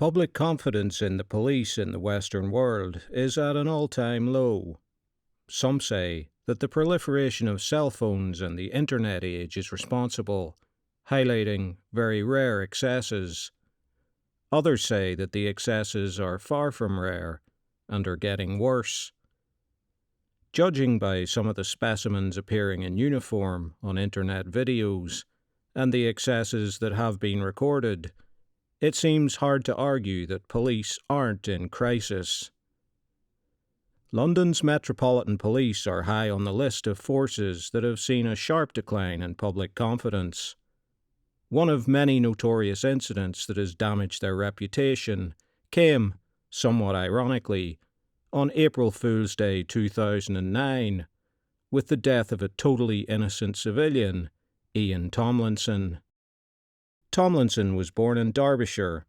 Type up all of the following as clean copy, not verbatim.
Public confidence in the police in the Western world is at an all-time low. Some say that the proliferation of cell phones and the internet age is responsible, highlighting very rare excesses. Others say that the excesses are far from rare and are getting worse. Judging by some of the specimens appearing in uniform on internet videos and the excesses that have been recorded, it seems hard to argue that police aren't in crisis. London's Metropolitan Police are high on the list of forces that have seen a sharp decline in public confidence. One of many notorious incidents that has damaged their reputation came, somewhat ironically, on April Fool's Day 2009, with the death of a totally innocent civilian, Ian Tomlinson. Tomlinson was born in Derbyshire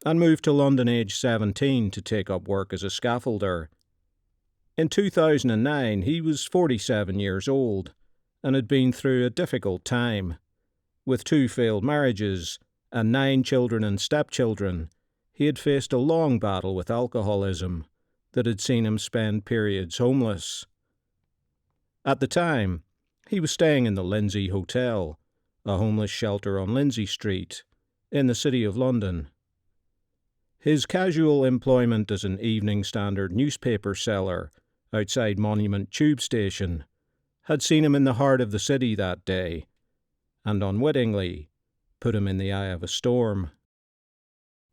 and moved to London aged 17 to take up work as a scaffolder. In 2009, he was 47 years old and had been through a difficult time. With 2 failed marriages and 9 children and stepchildren, he had faced a long battle with alcoholism that had seen him spend periods homeless. At the time, he was staying in the Lindsay Hotel, a homeless shelter on Lindsay Street, in the City of London. His casual employment as an Evening Standard newspaper seller outside Monument Tube Station had seen him in the heart of the city that day, and unwittingly put him in the eye of a storm.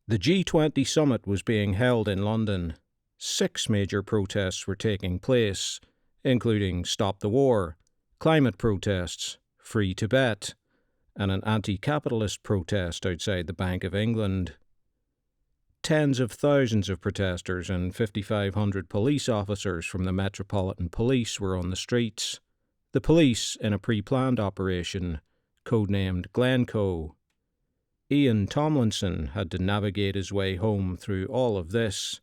The G20 summit was being held in London. 6 major protests were taking place, including Stop the War, climate protests, Free Tibet, and an anti-capitalist protest outside the Bank of England. Tens of thousands of protesters and 5,500 police officers from the Metropolitan Police were on the streets. The police in a pre-planned operation, codenamed Glencoe. Ian Tomlinson had to navigate his way home through all of this.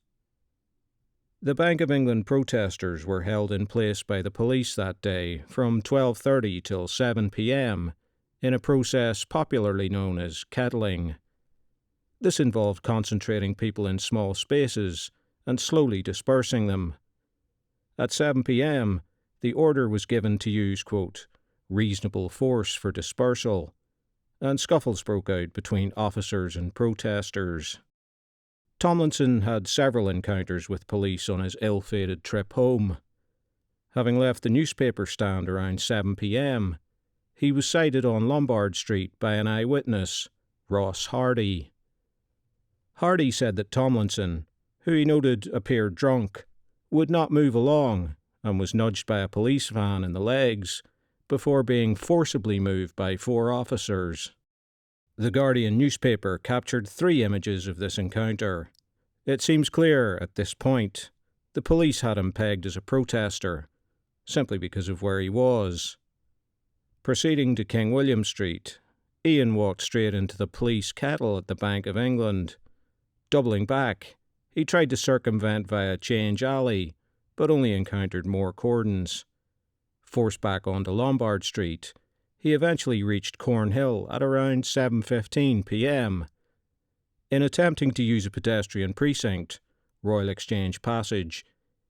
The Bank of England protesters were held in place by the police that day from 12:30 till 7 p.m. in a process popularly known as kettling. This involved concentrating people in small spaces and slowly dispersing them. At 7 p.m., the order was given to use, quote, reasonable force for dispersal, and scuffles broke out between officers and protesters. Tomlinson had several encounters with police on his ill-fated trip home. Having left the newspaper stand around 7 p.m., he was sighted on Lombard Street by an eyewitness, Ross Hardy. Hardy said that Tomlinson, who he noted appeared drunk, would not move along and was nudged by a police van in the legs before being forcibly moved by 4 officers. The Guardian newspaper captured 3 images of this encounter. It seems clear at this point the police had him pegged as a protester, simply because of where he was. Proceeding to King William Street, Ian walked straight into the police kettle at the Bank of England. Doubling back, he tried to circumvent via Change Alley, but only encountered more cordons. Forced back onto Lombard Street, he eventually reached Cornhill at around 7:15 p.m. In attempting to use a pedestrian precinct, Royal Exchange Passage,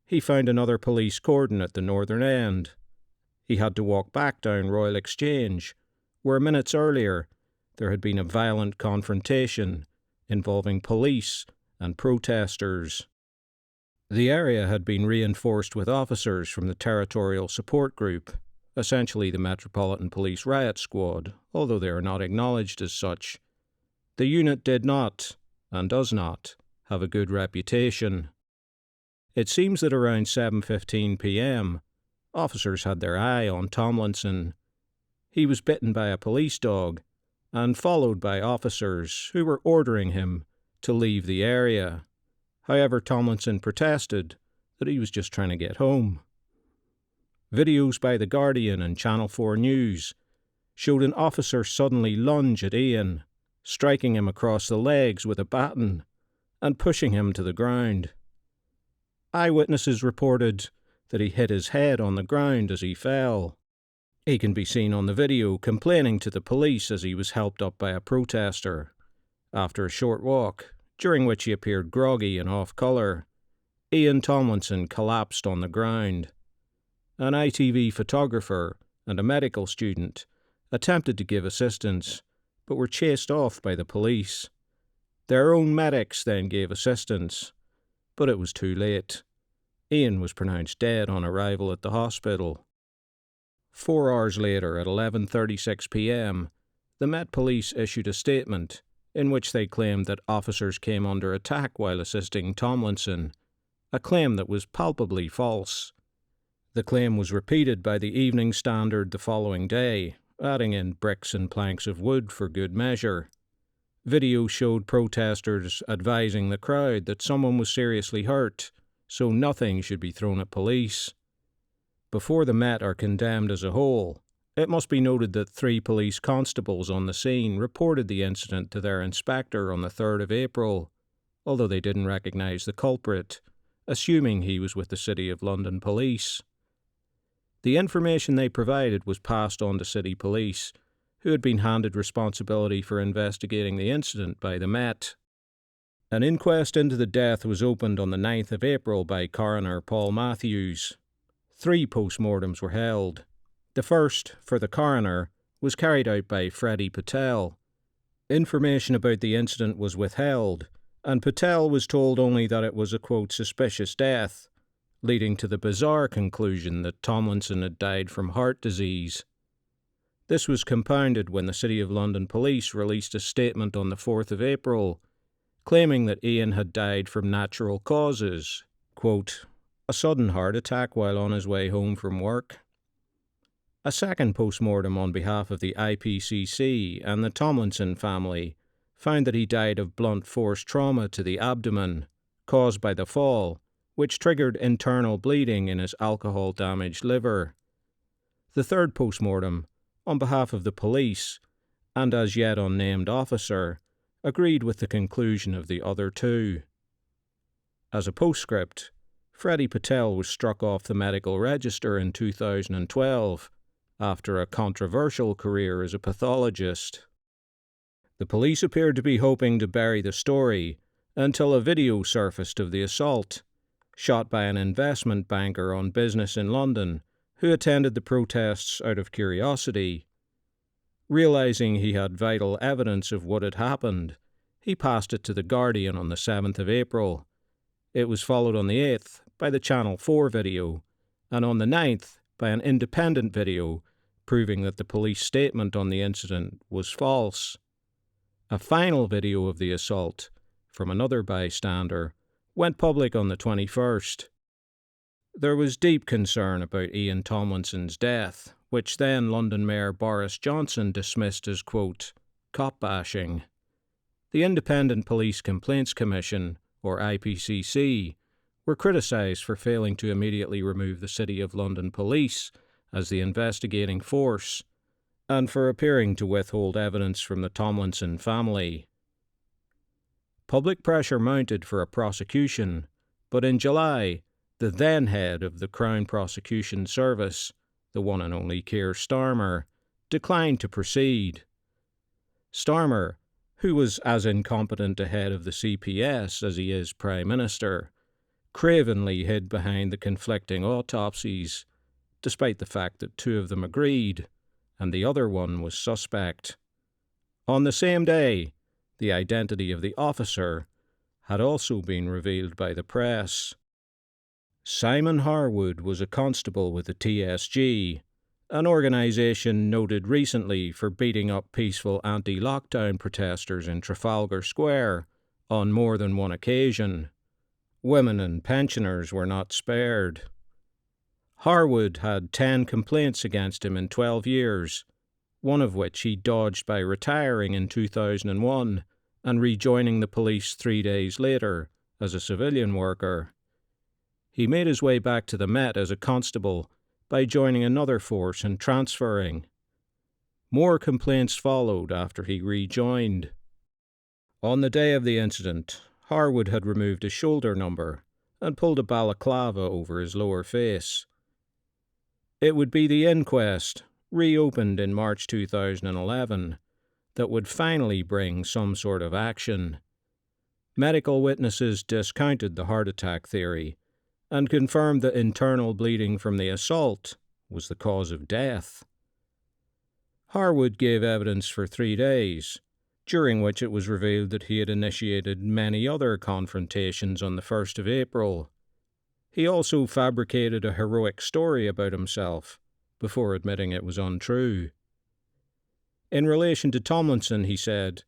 he found another police cordon at the northern end. He had to walk back down Royal Exchange, where minutes earlier there had been a violent confrontation involving police and protesters. The area had been reinforced with officers from the Territorial Support Group, essentially the Metropolitan Police Riot Squad, although they are not acknowledged as such. The unit did not, and does not, have a good reputation. It seems that around 7:15 p.m, officers had their eye on Tomlinson. He was bitten by a police dog and followed by officers who were ordering him to leave the area. However, Tomlinson protested that he was just trying to get home. Videos by The Guardian and Channel 4 News showed an officer suddenly lunge at Ian, striking him across the legs with a baton and pushing him to the ground. Eyewitnesses reported that he hit his head on the ground as he fell. He can be seen on the video complaining to the police as he was helped up by a protester. After a short walk, during which he appeared groggy and off-colour. Ian Tomlinson collapsed on the ground. An ITV photographer and a medical student attempted to give assistance, but were chased off by the police. Their own medics then gave assistance, but it was too late. Ian was pronounced dead on arrival at the hospital. 4 hours later, at 11:36 p.m, the Met Police issued a statement in which they claimed that officers came under attack while assisting Tomlinson, a claim that was palpably false. The claim was repeated by the Evening Standard the following day, adding in bricks and planks of wood for good measure. Video showed protesters advising the crowd that someone was seriously hurt, so nothing should be thrown at police. Before the Met are condemned as a whole, it must be noted that 3 police constables on the scene reported the incident to their inspector on the 3rd of April, although they didn't recognise the culprit, assuming he was with the City of London Police. The information they provided was passed on to City Police, who had been handed responsibility for investigating the incident by the Met. An inquest into the death was opened on the 9th of April by coroner Paul Matthews. 3 post-mortems were held. The first, for the coroner, was carried out by Freddie Patel. Information about the incident was withheld, and Patel was told only that it was a, quote, suspicious death, leading to the bizarre conclusion that Tomlinson had died from heart disease. This was compounded when the City of London Police released a statement on the 4th of April, claiming that Ian had died from natural causes, quote, a sudden heart attack while on his way home from work. A second post-mortem on behalf of the IPCC and the Tomlinson family found that he died of blunt force trauma to the abdomen, caused by the fall, which triggered internal bleeding in his alcohol-damaged liver. The third post-mortem, on behalf of the police, and as yet unnamed officer, agreed with the conclusion of the other 2. As a postscript, Freddie Patel was struck off the medical register in 2012 after a controversial career as a pathologist. The police appeared to be hoping to bury the story until a video surfaced of the assault, shot by an investment banker on business in London who attended the protests out of curiosity. Realising he had vital evidence of what had happened, he passed it to The Guardian on the 7th of April. It was followed on the 8th by the Channel 4 video, and on the 9th by an independent video proving that the police statement on the incident was false. A final video of the assault, from another bystander, went public on the 21st. There was deep concern about Ian Tomlinson's death, which then London Mayor Boris Johnson dismissed as, quote, cop-bashing. The Independent Police Complaints Commission, or IPCC, were criticised for failing to immediately remove the City of London Police as the investigating force, and for appearing to withhold evidence from the Tomlinson family. Public pressure mounted for a prosecution, but in July, the then head of the Crown Prosecution Service, the one and only Keir Starmer, declined to proceed. Starmer, who was as incompetent a head of the CPS as he is Prime Minister, cravenly hid behind the conflicting autopsies, despite the fact that 2 of them agreed, and the other one was suspect. On the same day, the identity of the officer had also been revealed by the press. Simon Harwood was a constable with the TSG, an organisation noted recently for beating up peaceful anti-lockdown protesters in Trafalgar Square on more than one occasion. Women and pensioners were not spared. Harwood had 10 complaints against him in 12 years, one of which he dodged by retiring in 2001 and rejoining the police 3 days later as a civilian worker. He made his way back to the Met as a constable by joining another force and transferring. More complaints followed after he rejoined. On the day of the incident, Harwood had removed his shoulder number and pulled a balaclava over his lower face. It would be the inquest, reopened in March 2011, that would finally bring some sort of action. Medical witnesses discounted the heart attack theory and confirmed that internal bleeding from the assault was the cause of death. Harwood gave evidence for 3 days, during which it was revealed that he had initiated many other confrontations on the 1st of April. He also fabricated a heroic story about himself before admitting it was untrue. In relation to Tomlinson, he said,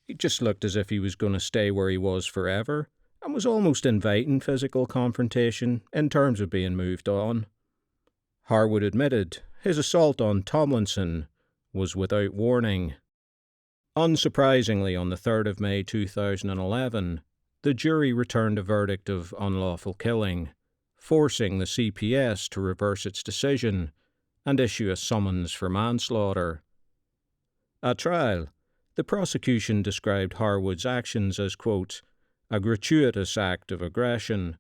"He just looked as if he was going to stay where he was forever and was almost inviting physical confrontation in terms of being moved on." Harwood admitted his assault on Tomlinson was without warning. Unsurprisingly, on the 3rd of May 2011, the jury returned a verdict of unlawful killing, forcing the CPS to reverse its decision and issue a summons for manslaughter. At trial, the prosecution described Harwood's actions as, quote, "a gratuitous act of aggression,"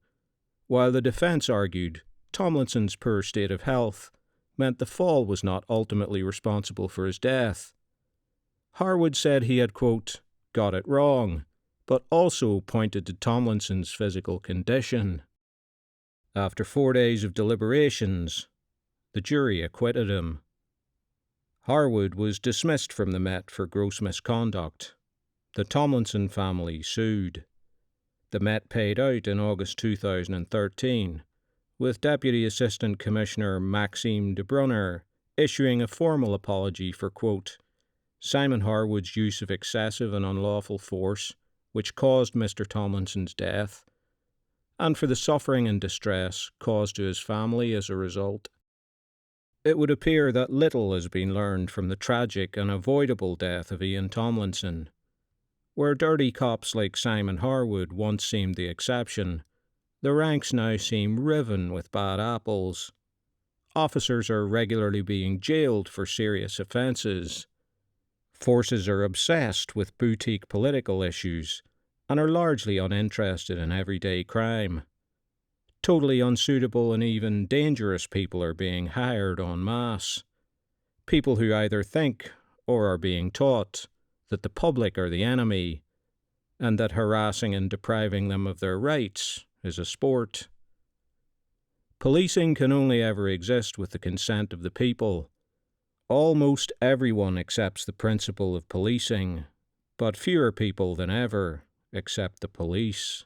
while the defense argued Tomlinson's poor state of health meant the fall was not ultimately responsible for his death. Harwood said he had, quote, "got it wrong," but also pointed to Tomlinson's physical condition. After 4 days of deliberations, the jury acquitted him. Harwood was dismissed from the Met for gross misconduct. The Tomlinson family sued. The Met paid out in August 2013, with Deputy Assistant Commissioner Maxime de Brunner issuing a formal apology for, quote, "Simon Harwood's use of excessive and unlawful force, which caused Mr. Tomlinson's death, and for the suffering and distress caused to his family as a result." It would appear that little has been learned from the tragic and avoidable death of Ian Tomlinson. Where dirty cops like Simon Harwood once seemed the exception, the ranks now seem riven with bad apples. Officers are regularly being jailed for serious offences. Forces are obsessed with boutique political issues and are largely uninterested in everyday crime. Totally unsuitable and even dangerous people are being hired en masse. People who either think or are being taught that the public are the enemy and that harassing and depriving them of their rights is a sport. Policing can only ever exist with the consent of the people. Almost everyone accepts the principle of policing, but fewer people than ever accept the police.